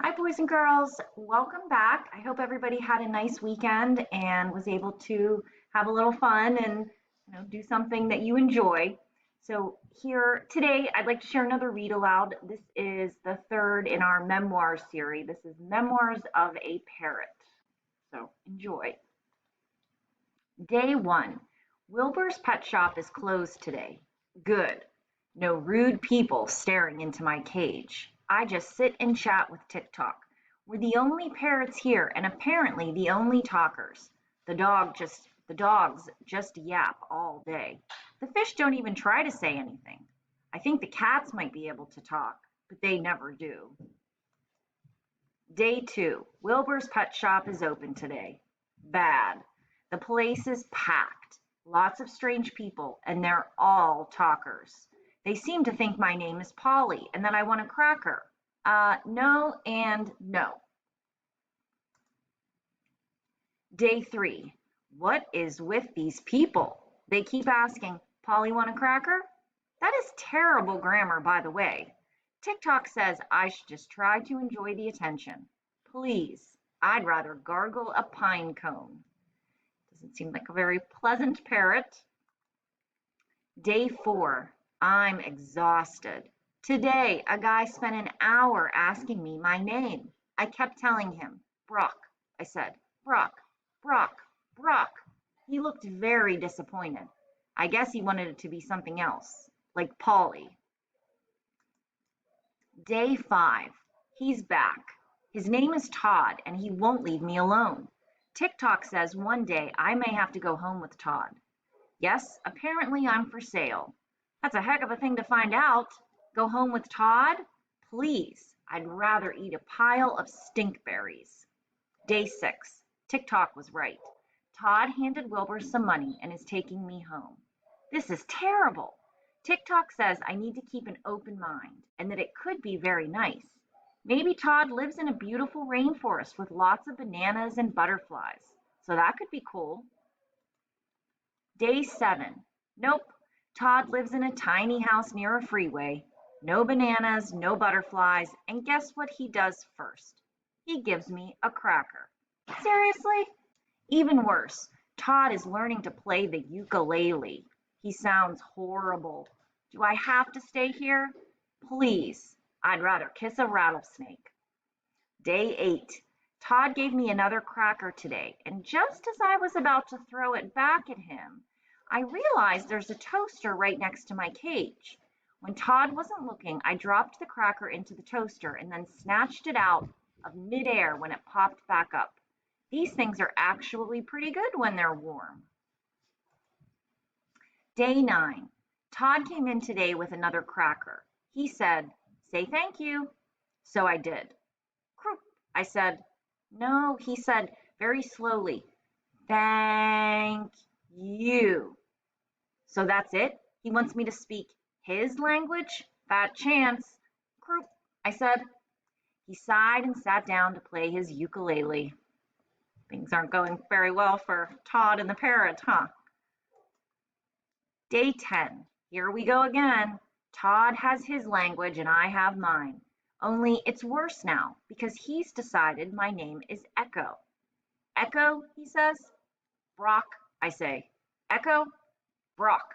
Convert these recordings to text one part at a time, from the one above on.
Hi, boys and girls. Welcome back. I hope everybody had a nice weekend and was able to have a little fun and do something that you enjoy. So here today, I'd like to share another read aloud. This is the third in our memoir series. This is Memoirs of a Parrot. So enjoy. Day 1. Wilbur's pet shop is closed today. Good. No rude people staring into my cage. I just sit and chat with TikTok. We're the only parrots here and apparently the only talkers. The dogs just yap all day. The fish don't even try to say anything. I think the cats might be able to talk, but they never do. Day 2. Wilbur's pet shop is open today. Bad. The place is packed. Lots of strange people, and they're all talkers. They seem to think my name is Polly and that I want a cracker. No and no. Day 3. What is with these people? They keep asking, Polly want a cracker? That is terrible grammar, by the way. TikTok says I should just try to enjoy the attention. Please, I'd rather gargle a pine cone. Doesn't seem like a very pleasant parrot. Day 4. I'm exhausted. Today, a guy spent an hour asking me my name. I kept telling him, Brock. I said, Brock, Brock, Brock. He looked very disappointed. I guess he wanted it to be something else, like Polly. Day 5. He's back. His name is Todd, and he won't leave me alone. TikTok says one day I may have to go home with Todd. Yes, apparently I'm for sale. That's a heck of a thing to find out. Go home with Todd? Please, I'd rather eat a pile of stink berries. Day 6. TikTok was right. Todd handed Wilbur some money and is taking me home. This is terrible. TikTok says I need to keep an open mind and that it could be very nice. Maybe Todd lives in a beautiful rainforest with lots of bananas and butterflies. So that could be cool. Day 7. Nope. Todd lives in a tiny house near a freeway. No bananas, no butterflies, and guess what he does first? He gives me a cracker. Seriously? Even worse, Todd is learning to play the ukulele. He sounds horrible. Do I have to stay here? Please, I'd rather kiss a rattlesnake. Day 8. Todd gave me another cracker today, and just as I was about to throw it back at him, I realized there's a toaster right next to my cage. When Todd wasn't looking, I dropped the cracker into the toaster and then snatched it out of midair when it popped back up. These things are actually pretty good when they're warm. Day 9. Todd came in today with another cracker. He said, say thank you. So I did. Croop, I said. No, he said very slowly, thank you. So that's it? He wants me to speak his language? Fat chance. Croop, I said. He sighed and sat down to play his ukulele. Things aren't going very well for Todd and the parrot, huh? Day 10. Here we go again. Todd has his language and I have mine. Only it's worse now because he's decided my name is Echo. Echo, he says. Brock, I say. Echo, Brock.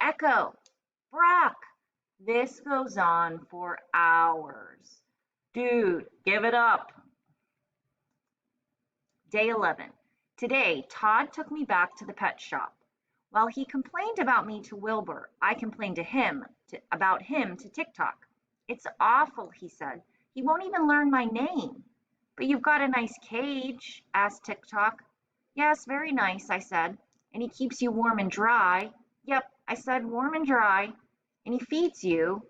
Echo, Brock. This goes on for hours. Dude, give it up. Day 11. Today, Todd took me back to the pet shop. While he complained about me to Wilbur, I complained about him to TikTok. It's awful, he said. He won't even learn my name. But you've got a nice cage, asked TikTok. Yes, very nice, I said. And he keeps you warm and dry. Yep, I said, warm and dry. And he feeds you.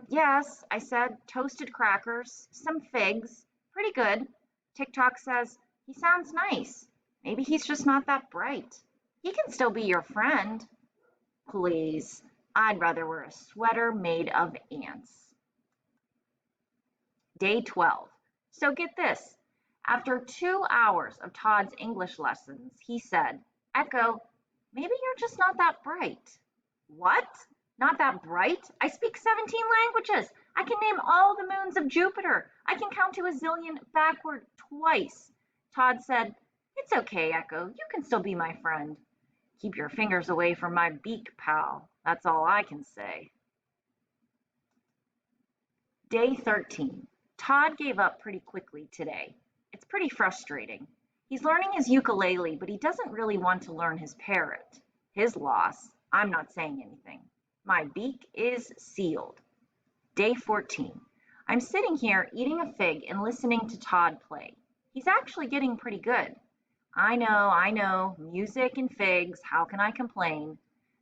Yes, I said, toasted crackers, some figs. Pretty good. TikTok says, he sounds nice. Maybe he's just not that bright. He can still be your friend. Please, I'd rather wear a sweater made of ants. Day 12. So get this. After 2 hours of Todd's English lessons, he said, Echo, maybe you're just not that bright. What? Not that bright? I speak 17 languages. I can name all the moons of Jupiter. I can count to a zillion backward twice. Todd said, It's okay, Echo. You can still be my friend. Keep your fingers away from my beak, pal. That's all I can say. Day 13. Todd gave up pretty quickly today. It's pretty frustrating. He's learning his ukulele, but he doesn't really want to learn his parrot. His loss. I'm not saying anything. My beak is sealed. Day 14. I'm sitting here eating a fig and listening to Todd play. He's actually getting pretty good. I know, music and figs, how can I complain?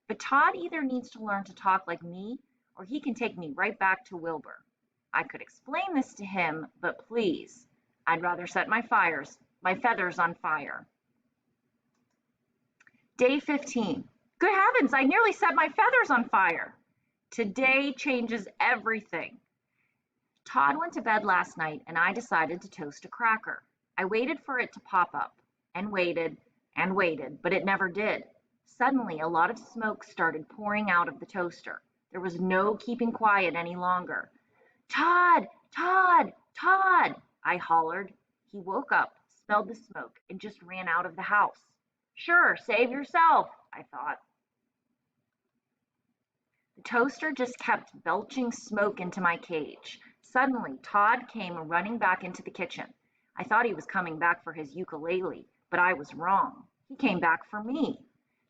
But Todd either needs to learn to talk like me or he can take me right back to Wilbur. I could explain this to him, but please, I'd rather set my feathers on fire. Day 15. Good heavens, I nearly set my feathers on fire. Today changes everything. Todd went to bed last night and I decided to toast a cracker. I waited for it to pop up and waited and waited, but it never did. Suddenly, a lot of smoke started pouring out of the toaster. There was no keeping quiet any longer. Todd, Todd, Todd, I hollered. He woke up, smelled the smoke, and just ran out of the house. Sure, save yourself, I thought. The toaster just kept belching smoke into my cage. Suddenly, Todd came running back into the kitchen. I thought he was coming back for his ukulele, but I was wrong. He came back for me.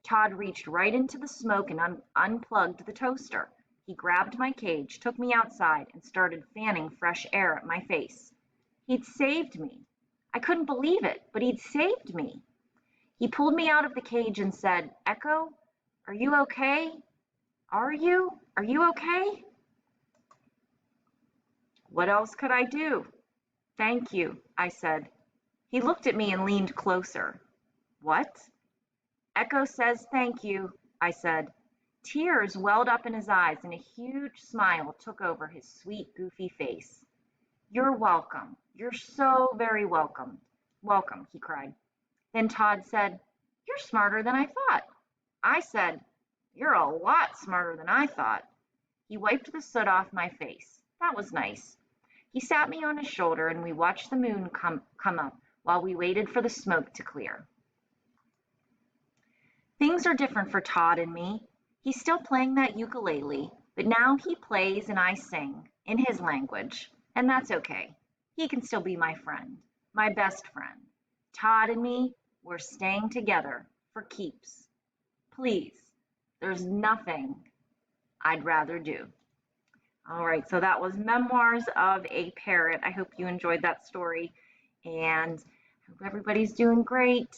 Todd reached right into the smoke and unplugged the toaster. He grabbed my cage, took me outside, and started fanning fresh air at my face. He'd saved me. I couldn't believe it, but he'd saved me. He pulled me out of the cage and said, Echo, are you okay? Are you? Are you okay? What else could I do? Thank you, I said. He looked at me and leaned closer. What? Echo says thank you, I said. Tears welled up in his eyes and a huge smile took over his sweet, goofy face. You're welcome. You're so very welcome. Welcome, he cried. Then Todd said, You're smarter than I thought. I said, You're a lot smarter than I thought. He wiped the soot off my face. That was nice. He sat me on his shoulder and we watched the moon come up while we waited for the smoke to clear. Things are different for Todd and me. He's still playing that ukulele, but now he plays and I sing in his language, and that's okay. He can still be my friend, my best friend. Todd and me, we're staying together for keeps. Please, there's nothing I'd rather do. All right, so that was Memoirs of a Parrot. I hope you enjoyed that story, and I hope everybody's doing great.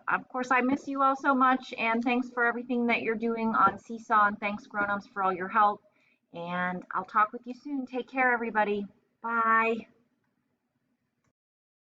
Of course, I miss you all so much, and thanks for everything that you're doing on Seesaw, and thanks, grown-ups, for all your help. And I'll talk with you soon. Take care, everybody. Bye.